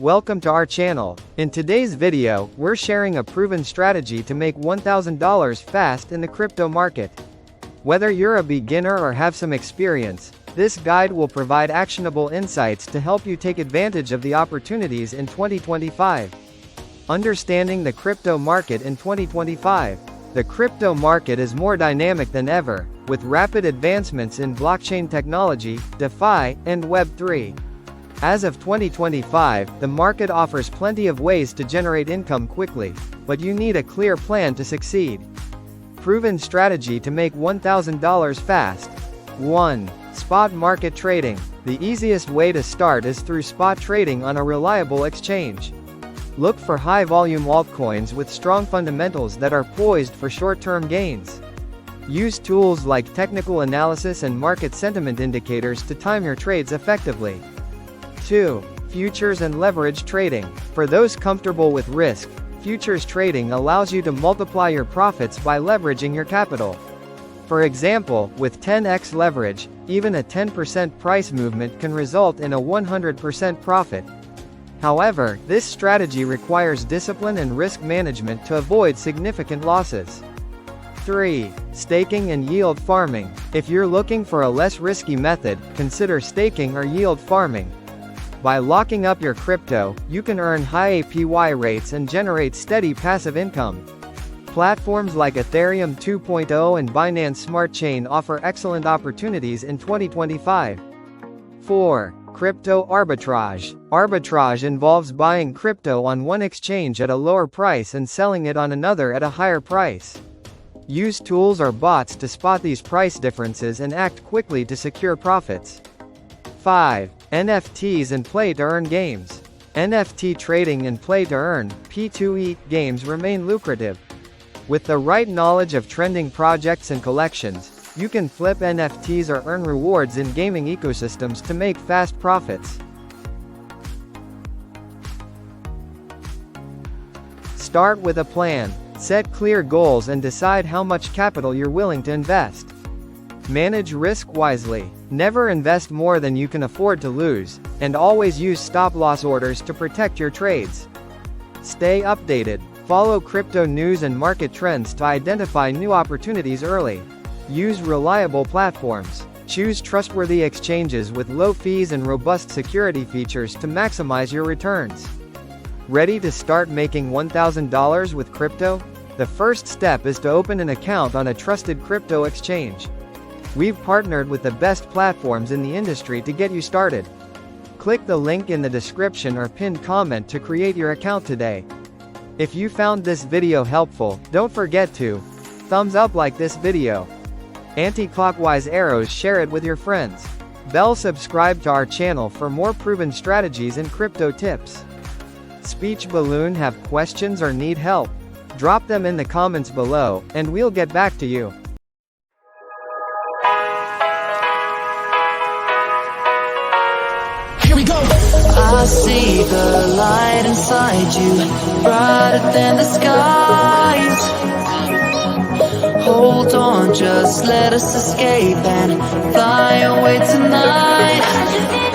Welcome to our channel. In today's video, we're sharing a proven strategy to make $1,000 fast in the crypto market. Whether you're a beginner or have some experience, this guide will provide actionable insights to help you take advantage of the opportunities in 2025. Understanding the crypto market in 2025. The crypto market is more dynamic than ever, with rapid advancements in blockchain technology, DeFi, and Web3. As of 2025, the market offers plenty of ways to generate income quickly, but you need a clear plan to succeed. Proven strategy to make $1,000 fast. 1. Spot market trading. The easiest way to start is through spot trading on a reliable exchange. Look for high-volume altcoins with strong fundamentals that are poised for short-term gains. Use tools like technical analysis and market sentiment indicators to time your trades effectively. 2. Futures and leverage trading. For those comfortable with risk, futures trading allows you to multiply your profits by leveraging your capital. For example, with 10x leverage, even a 10% price movement can result in a 100% profit. However, this strategy requires discipline and risk management to avoid significant losses. 3. Staking and yield farming. If you're looking for a less risky method, consider staking or yield farming. By locking up your crypto, you can earn high APY rates and generate steady passive income. Platforms like Ethereum 2.0 and Binance Smart Chain offer excellent opportunities in 2025. 4. Crypto arbitrage. Arbitrage involves buying crypto on one exchange at a lower price and selling it on another at a higher price. Use tools or bots to spot these price differences and act quickly to secure profits. 5. NFTs and play-to-earn games. NFT trading and play-to-earn (P2E) games remain lucrative. With the right knowledge of trending projects and collections, you can flip NFTs or earn rewards in gaming ecosystems to make fast profits. Start with a plan. Set clear goals and decide how much capital you're willing to invest. Manage risk wisely. Never invest more than you can afford to lose, and always use stop-loss orders to protect your trades. Stay updated. Follow crypto news and market trends to identify new opportunities early. Use reliable platforms. Choose trustworthy exchanges with low fees and robust security features to maximize your returns. Ready to start making $1,000 with crypto? The first step is to open an account on a trusted crypto exchange. We've partnered with the best platforms in the industry to get you started. Click the link in the description or pinned comment to create your account today. If you found this video helpful, don't forget to thumbs up like this video. Anti-clockwise arrows, share it with your friends. Bell, subscribe to our channel for more proven strategies and crypto tips. Speech balloon, have questions or need help? Drop them in the comments below, and we'll get back to you. Here we go. I see the light inside you, brighter than the skies. Hold on, just let us escape and fly away tonight.